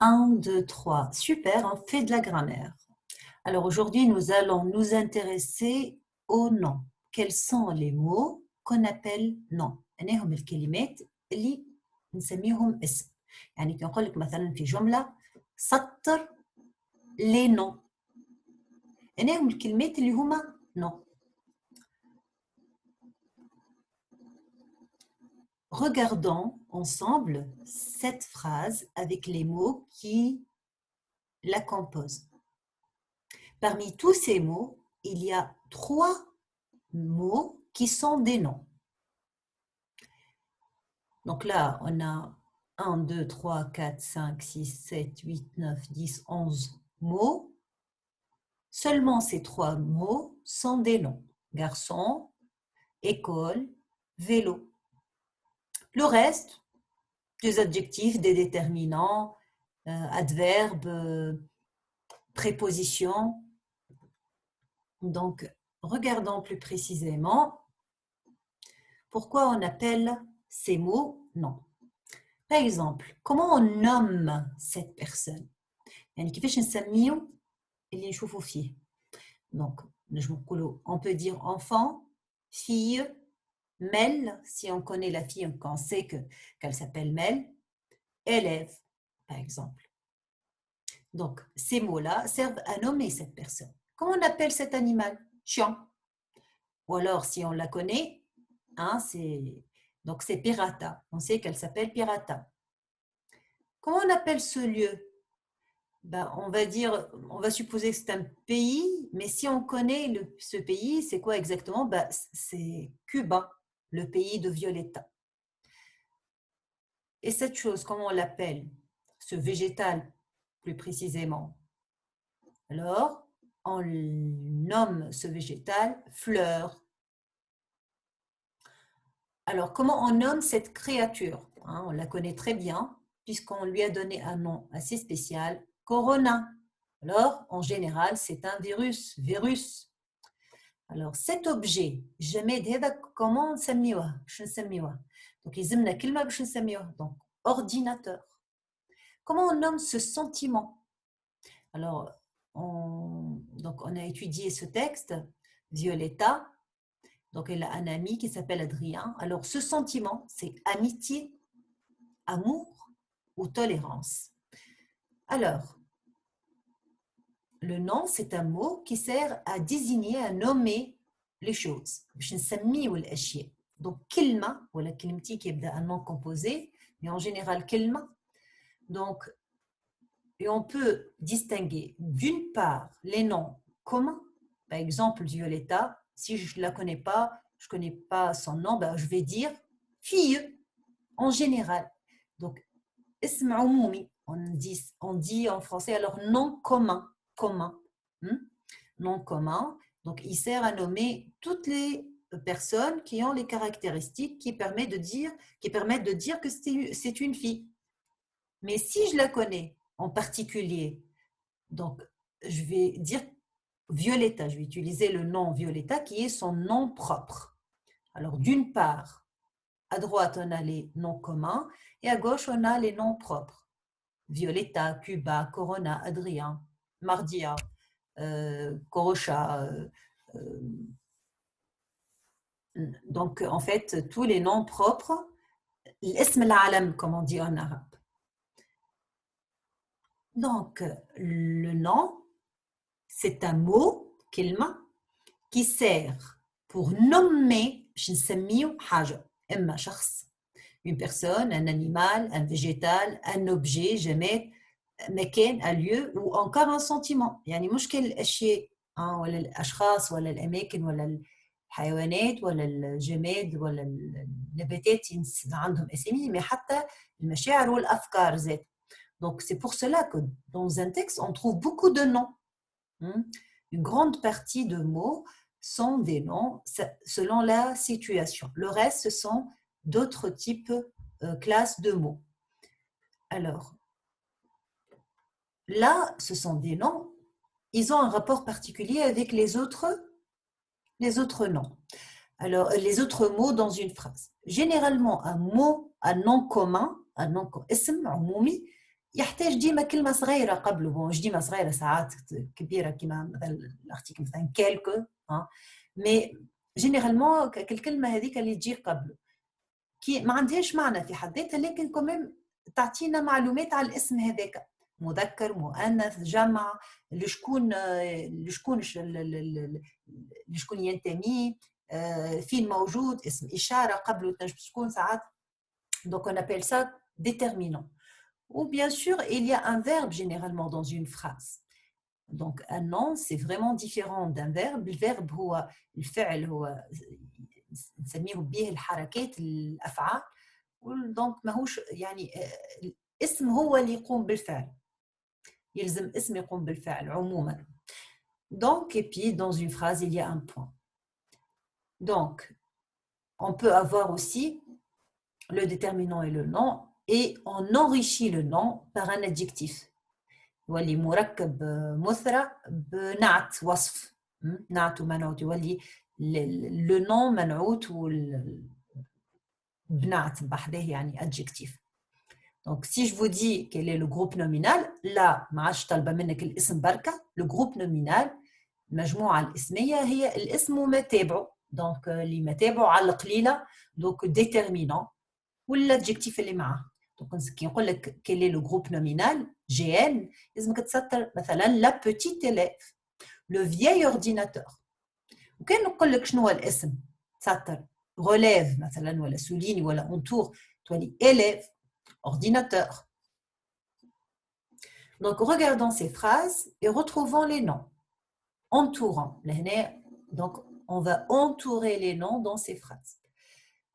1, 2, 3. Super, on fait de la grammaire. Alors aujourd'hui, nous allons nous intéresser aux noms. Quels sont les mots qu'on appelle noms؟ أنا هم الكلمات اللي نسميهم اسم. يعني كي نقول لك مثلا في جملة سطر les noms. أنا هم الكلمات اللي هما noms. Regardons ensemble cette phrase avec les mots qui la composent. Parmi tous ces mots, il y a 3 mots qui sont des noms. Donc là, on a 1, 2, 3, 4, 5, 6, 7, 8, 9, 10, 11 mots. Seulement ces 3 mots sont des noms. Garçon, école, vélo. Le reste, des adjectifs, des déterminants, adverbes, prépositions. Donc, regardons plus précisément pourquoi on appelle ces mots noms. Par exemple, comment on nomme cette personne؟ يعني كيفاش نسميو اللي نشوفوا فيه. Donc, on peut dire enfant, fille, Mel, si on connaît la fille, on sait qu'elle s'appelle Mel, élève, par exemple. Donc, ces mots-là servent à nommer cette personne. Comment on appelle cet animal? Chien. Ou alors, si on la connaît, hein, donc c'est Pirata. On sait qu'elle s'appelle Pirata. Comment on appelle ce lieu? Ben, on va supposer que c'est un pays, mais si on connaît ce pays, c'est quoi exactement? Ben, c'est Cuba, le pays de Violetta. Et cette chose, comment on l'appelle? Ce végétal, plus précisément. Alors, on nomme ce végétal fleur. Alors, comment on nomme cette créature? On la connaît très bien, puisqu'on lui a donné un nom assez spécial, Corona. Alors, en général, c'est un virus. Alors, cet objet, جماد هذا comment نسميوه؟ باش نسميوه؟ Donc, يلزمنا كلمة باش نسميوه. Donc, ordinateur. Comment on nomme ce sentiment? Alors, on a étudié ce texte, Violetta. Donc, elle a un ami qui s'appelle Adrien. Alors, ce sentiment, c'est amitié, amour ou tolérance. Alors, le nom, c'est un mot qui sert à désigner, à nommer les choses. باش نسميو الأشياء. Donc, كلمة ولا كلمتي qui يبدأ un nom composé, mais en général كلمة. Donc, et on peut distinguer d'une part les noms communs. Par exemple, Violetta, si je ne la connais pas, je ne connais pas son nom, ben je vais dire fille en général. Donc, اسم عمومي, on dit en français alors nom commun. Nom commun. Donc, il sert à nommer toutes les personnes qui ont les caractéristiques qui permettent de dire que c'est une fille. Mais si je la connais en particulier, donc je vais dire Violetta, je vais utiliser le nom Violetta qui est son nom propre. Alors, d'une part, à droite, on a les noms communs et à gauche, on a les noms propres. Violetta, Cuba, Corona, Adrien, Mardia, Korocha. Donc, en fait, tous les noms propres, l'ism al-alam, comme on dit en arabe. Donc, le nom, c'est un mot, kelma, qui sert pour nommer, une personne, un animal, un végétal, un objet, جماد, مكان, un lieu ou encore un sentiment. يعني مش كل الأشياء ولا الأشخاص ولا الأماكن ولا الحيوانات ولا الجماد ولا النباتات عندهم أسامي, mais حتى المشاعر والأفكار ذات. Donc, c'est pour cela que dans un texte, on trouve beaucoup de noms. Une grande partie de mots sont des noms selon la situation. Le reste, ce sont d'autres types, classes de mots. Alors, là, ce sont des noms. Ils ont un rapport particulier avec les autres noms. Alors, les autres mots dans une phrase. Généralement, un nom commun, un nom اسم عمومي, يحتاج ديما كلمة صغيرة قبله. بون مش ديما صغيرة، ساعات كبيرة كيما مثلا الارتيكل مثلا كيلكو، مي جينيرالمون الكلمة هذيك اللي تجي قبله كي ما عندهاش معنى في حد ذاتها، لكن كمان تعطينا معلومات على الاسم هذاك، مذكر مؤنث جمع، لشكون ينتمي، فين موجود، اسم إشارة قبله تنجم تكون ساعات. Donc on appelle ça déterminant. Ou bien sûr, il y a un verbe généralement dans une phrase. Donc un nom, c'est vraiment différent d'un verbe. Le verbe هو الفعل، هو نسميه به الحركات الأفعال. دونك ماهوش يعني الاسم هو اللي يقوم بالفعل، يلزم اسم يقوم بالفعل عموما. Donc et puis dans une phrase il y a un point. Donc on peut avoir aussi le déterminant et le nom, et on enrichit le nom par un adjectif. يولي مركب مثرى بنعت وصف، نعت ومنعوت، يولي le nom منعوت بنعت بحذاه يعني adjectif. Donc si je vous dis quel est le groupe nominal، لا ما عادش طالبه منك الاسم بركه. le groupe nominal المجموعه الاسميه هي الاسم وما تابعه، دونك اللي ما تابعه على القليله دونك déterminant ولا adjectif اللي معاه. دونك كي نقول لك quel est le groupe nominal GN لازمك تسطر مثلا la petite élève، le vieil ordinateur. وكان نقول لك شنو هو الاسم تسطر relève مثلا ولا souligne ولا entoure، تولي élève ordinateur. Donc regardons ces phrases et retrouvons les noms entourant. Donc on va entourer les noms dans ces phrases.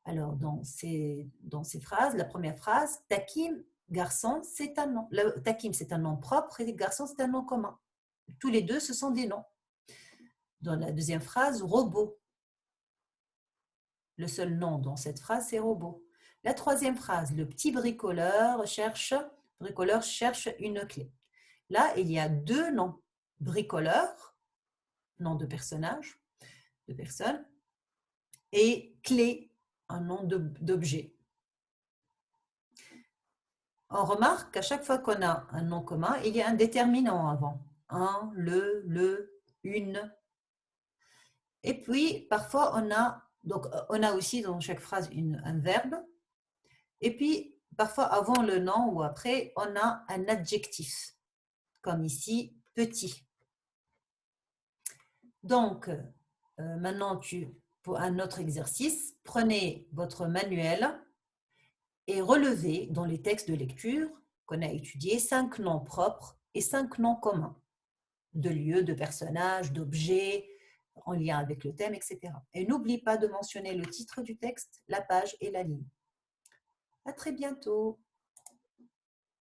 Alors dans ces phrases, la première phrase, Takim, garçon, c'est un nom. Takim, c'est un nom propre et garçon, c'est un nom commun. Tous les deux, ce sont des noms. Dans la deuxième phrase, robot. Le seul nom dans cette phrase, c'est robot. La troisième phrase, le petit bricoleur cherche une clé. Là, il y a deux noms. Bricoleur, nom de personnage, de personne, et clé, un nom d'objet. On remarque qu'à chaque fois qu'on a un nom commun, il y a un déterminant avant. Un, le, une. Et puis, parfois, on a aussi dans chaque phrase un verbe. Et puis, parfois, avant le nom ou après, on a un adjectif. Comme ici, petit. Donc, maintenant, pour un autre exercice, prenez votre manuel et relevez dans les textes de lecture qu'on a étudiés 5 noms propres et 5 noms communs, de lieux, de personnages, d'objets, en lien avec le thème, etc. Et n'oublie pas de mentionner le titre du texte, la page et la ligne. À très bientôt.